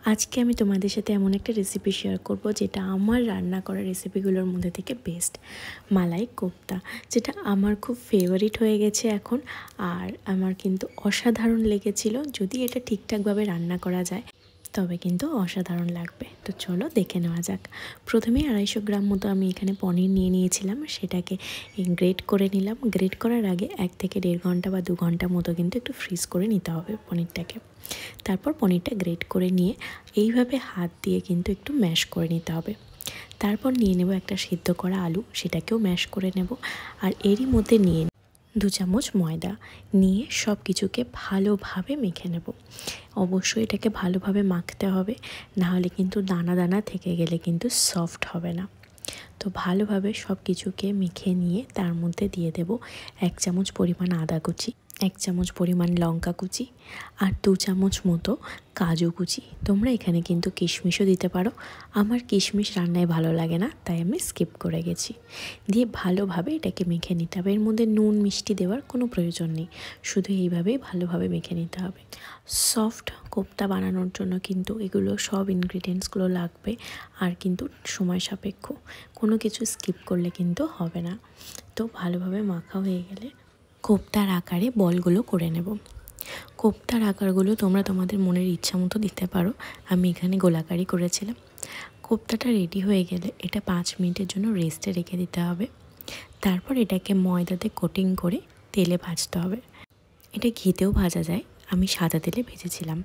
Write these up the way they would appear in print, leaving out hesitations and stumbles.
আজকে আমি তোমাদের সাথে এমন একটা রেসিপি শেয়ার করব যেটা আমার রান্না করা রেসিপিগুলোর মধ্যে থেকে বেস্ট, মালাই কোফতা, যেটা আমার খুব ফেভারিট হয়ে গেছে এখন। আর আমার কিন্তু অসাধারণ লেগেছিল। যদি এটা ঠিকঠাকভাবে রান্না করা যায় তবে কিন্তু অসাধারণ লাগবে। তো চলো দেখে নেওয়া যাক। প্রথমেই 250 গ্রাম মতো আমি এখানে পনির নিয়ে নিয়েছিলাম, সেটাকে গ্রেট করে নিলাম। গ্রেট করার আগে 1 থেকে 1.5 ঘন্টা বা 2 ঘন্টা মতো কিন্তু একটু ফ্রিজ করে নিতে হবে পনিরটাকে। তারপর পনিরটা গ্রেট করে নিয়ে এইভাবে হাত দিয়ে কিন্তু একটু ম্যাশ করে নিতে হবে। তারপর নিয়ে নেব একটা সিদ্ধ করা আলু, সেটাকেও ম্যাশ করে নেব। আর এরই মধ্যে নিয়ে 2 চামচ ময়দা নিয়ে সব কিছুকে ভালোভাবে মেখে নেব। অবশ্যই এটাকে ভালোভাবে মাখতে হবে, নাহলে কিন্তু দানা দানা থেকে গেলে কিন্তু সফট হবে না। তো ভালোভাবে সব কিছুকে মেখে নিয়ে তার মধ্যে দিয়ে দেব 1 চামচ পরিমাণ আদা কুচি, 1 চামচ পরিমাণ লঙ্কা কুচি আর 2 চামচ মতো কাজু কুচি। তোমরা এখানে কিন্তু কিশমিশও দিতে পারো। আমার কিশমিশ রান্নায় ভালো লাগে না, তাই আমি স্কিপ করে গেছি। দিয়ে ভালোভাবে এটাকে মেখে নিতে হবে। এর মধ্যে নুন মিষ্টি দেওয়ার কোনো প্রয়োজন নেই, শুধু এইভাবেই ভালোভাবে মেখে নিতে হবে। সফট কোফতা বানানোর জন্য কিন্তু এগুলো সব ইনগ্রিডিয়েন্টসগুলো লাগবে, আর কিন্তু সময় সাপেক্ষ, কোনো কিছু স্কিপ করলে কিন্তু হবে না। তো ভালোভাবে মাখা হয়ে গেলে কোফতার আকারে বলগুলো করে নেব। কোফতার আকারগুলো তোমরা তোমাদের মনের ইচ্ছা মতো দিতে পারো। আমি এখানে গোলাকারই করেছিলাম। কোফতাটা রেডি হয়ে গেলে এটা 5 মিনিটের জন্য রেস্টে রেখে দিতে হবে। তারপর এটাকে ময়দাতে কোটিং করে তেলে ভাজতে হবে। এটা ঘিতেও ভাজা যায়, আমি সাদা তেলে ভেজেছিলাম।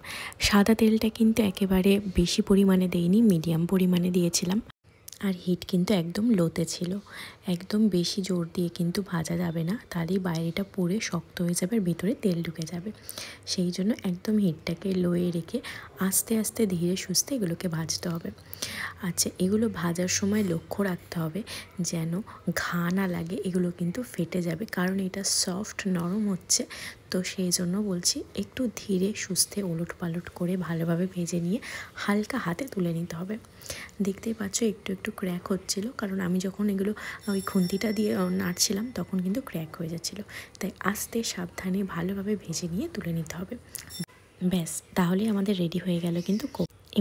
সাদা তেলটা কিন্তু একেবারে বেশি পরিমাণে দেইনি, মিডিয়াম পরিমাণে দিয়েছিলাম। আর হিট কিন্তু একদম লোতে ছিল। একদম বেশি জোর দিয়ে কিন্তু ভাজা যাবে না, তাহলেই বাইরেটা পুড়ে শক্ত হয়ে যাবে আর ভিতরে তেল ঢুকে যাবে। সেই জন্য একদম হিটটাকে লোয়ে রেখে আস্তে আস্তে ধীরে সুস্থে এগুলোকে ভাজতে হবে। আচ্ছা, এগুলো ভাজার সময় লক্ষ্য রাখতে হবে যেন ঘা না লাগে, এগুলো কিন্তু ফেটে যাবে, কারণ এটা সফট নরম হচ্ছে। তো সেই জন্য বলছি, একটু ধীরে সুস্থে ওলট পালট করে ভালোভাবে ভেজে নিয়ে হালকা হাতে তুলে নিতে হবে। দেখতেই পাচ্ছ একটু একটু ক্র্যাক হচ্ছিল, কারণ আমি যখন এগুলো ওই খুন্তিটা দিয়ে নাড়ছিলাম তখন কিন্তু ক্র্যাক হয়ে যাচ্ছিলো। তাই আস্তে সাবধানে ভালোভাবে ভেজে নিয়ে তুলে নিতে হবে। ব্যাস, তাহলেই আমাদের রেডি হয়ে গেল কিন্তু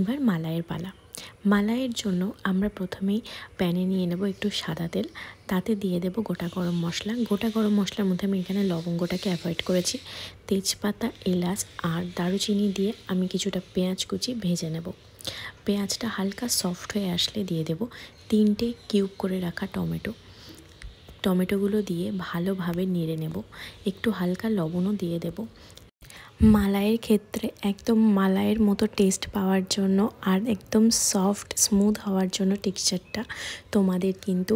এবার মালাইয়ের পালা। মালাইয়ের জন্য আমরা প্রথমেই প্যানে নিয়ে নেব একটু সাদা তেল, তাতে দিয়ে দেব গোটা গরম মশলা। গোটা গরম মশলার মধ্যে আমি এখানে লবঙ্গটাকে অ্যাভয়েড করেছি। তেজপাতা, এলাচ আর দারুচিনি দিয়ে আমি কিছুটা পেঁয়াজ কুচি ভেজে নেব। পেঁয়াজটা হালকা সফট হয়ে আসলে দিয়ে দেব 3টে কিউব করে রাখা টমেটো। টমেটোগুলো দিয়ে ভালোভাবে নেড়ে নেব। একটু হালকা লবণও দিয়ে দেব। মালাইয়ের ক্ষেত্রে একদম মালাইয়ের মতো টেস্ট পাওয়ার জন্য আর একদম সফট স্মুথ হওয়ার জন্য টেক্সচারটা, তোমাদের কিন্তু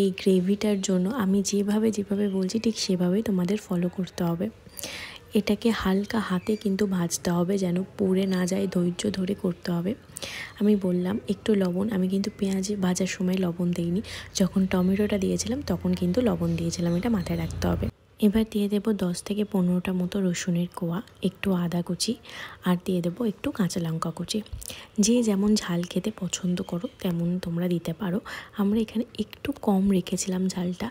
এই গ্রেভিটার জন্য আমি যেভাবে বলছি ঠিক সেভাবেই তোমাদের ফলো করতে হবে। এটাকে হালকা হাতে কিন্তু ভাজতে হবে, যেন পুড়ে না যায়, ধৈর্য ধরে করতে হবে। আমি বললাম একটু লবণ, আমি কিন্তু পেঁয়াজ ভাজার সময় লবণ দিইনি, যখন টমেটোটা দিয়েছিলাম তখন কিন্তু লবণ দিয়েছিলাম, এটা মাথায় রাখতে হবে। এবার দিয়ে দেব 10 থেকে 15টা মতো রসুনের কোয়া, একটু আদা কুচি আর দিয়ে দেব একটু কাঁচা লঙ্কা কুচি। যে যেমন ঝাল খেতে পছন্দ করো তেমন তোমরা দিতে পারো। আমরা এখানে একটু কম রেখেছিলাম ঝালটা,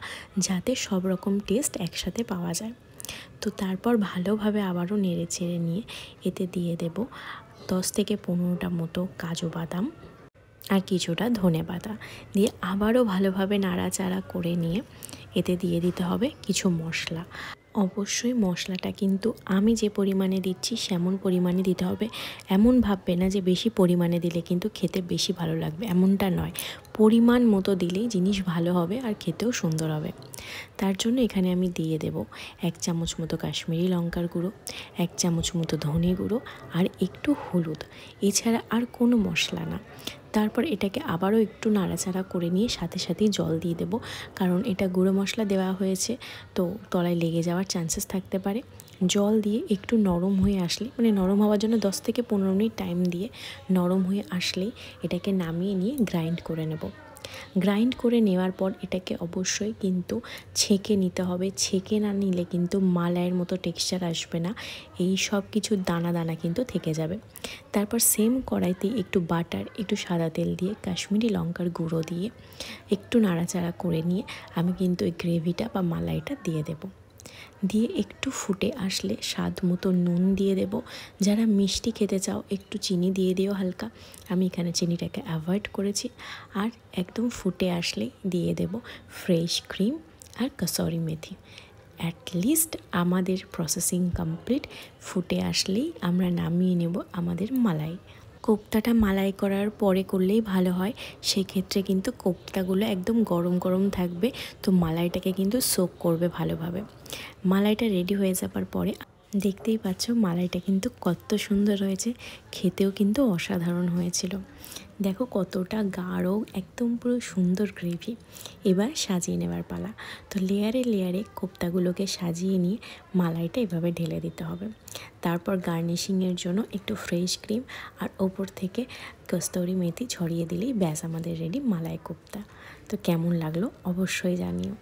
যাতে সব রকম টেস্ট একসাথে পাওয়া যায়। তো তারপর ভালোভাবে আবারও নেড়ে চেড়ে নিয়ে এতে দিয়ে দেব 10 থেকে 15টা মতো কাজু বাদাম আর কিছুটা ধনে পাতা দিয়ে আবারও ভালোভাবে নাড়াচাড়া করে নিয়ে এতে দিয়ে দিতে হবে কিছু মশলা। অবশ্যই মশলাটা কিন্তু আমি যে পরিমাণে দিচ্ছি সেমন পরিমাণে দিতে হবে। এমন ভাববে না যে বেশি পরিমাণে দিলে কিন্তু খেতে বেশি ভালো লাগবে, এমনটা নয়। পরিমাণ মতো দিলেই জিনিস ভালো হবে আর খেতেও সুন্দর হবে। তার জন্য এখানে আমি দিয়ে দেব 1 চামচ মতো কাশ্মীরি লঙ্কার গুঁড়ো, 1 চামচ মতো ধনে গুঁড়ো আর একটু হলুদ, এছাড়া আর কোনো মশলা না। তারপর এটাকে আবারও একটু নাড়াচাড়া করে নিয়ে সাথে সাথেই জল দিয়ে দেব, কারণ এটা গুঁড়ো মশলা দেওয়া হয়েছে, তো তলায় লেগে যাওয়ার চান্সেস থাকতে পারে। জল দিয়ে একটু নরম হয়ে আসলে, মানে নরম হওয়ার জন্য 10 থেকে 15 মিনিট টাইম দিয়ে নরম হয়ে আসলেই এটাকে নামিয়ে নিয়ে গ্রাইন্ড করে নেব। গ্রাইন্ড করে নেওয়ার পর এটাকে অবশ্যই কিন্তু ছেঁকে নিতে হবে। ছেঁকে না নিলে কিন্তু মালাইয়ের মতো টেক্সচার আসবে না, এই সব কিছু দানা দানা কিন্তু থেকে যাবে। তারপর সেম কড়াইতে একটু বাটার, একটু সাদা তেল দিয়ে কাশ্মীরি লঙ্কার গুঁড়ো দিয়ে একটু নাড়াচাড়া করে নিয়ে আমি কিন্তু এই গ্রেভিটা বা মালাইটা দিয়ে দেব। দিয়ে একটু ফুটে আসলে স্বাদ মতো নুন দিয়ে দেব। যারা মিষ্টি খেতে চাও একটু চিনি দিয়ে দিও হালকা, আমি এখানে চিনিটাকে অ্যাভয়েড করেছি। আর একদম ফুটে আসলেই দিয়ে দেব ফ্রেশ ক্রিম আর কসুরি মেথি। অ্যাটলিস্ট আমাদের প্রসেসিং কমপ্লিট, ফুটে আসলেই আমরা নামিয়ে নেব আমাদের মালাই। কোপ্তাটা মালাই করার পরে করলেই ভালো হয়, সেক্ষেত্রে কিন্তু কোপ্তাগুলো একদম গরম গরম থাকবে, তো মালাইটাকে কিন্তু সোক করবে ভালোভাবে। মালাইটা রেডি হয়ে যাবার পরে দেখতেই পাচ্ছ মালাইটা কিন্তু কত সুন্দর হয়েছে, খেতেও কিন্তু অসাধারণ হয়েছিল। দেখো কতটা গাঢ়, একদম পুরো সুন্দর গ্রেভি। এবার সাজিয়ে নেবার পালা। তো লেয়ারে লেয়ারে কোপ্তাগুলোকে সাজিয়ে নিয়ে মালাইটা এভাবে ঢেলে দিতে হবে। তারপর গার্নিশিংয়ের জন্য একটু ফ্রেশ ক্রিম আর ওপর থেকে কস্তুরি মেথি ছড়িয়ে দিলেই ব্যাস আমাদের রেডি মালাই কোপ্তা। তো কেমন লাগলো অবশ্যই জানিও।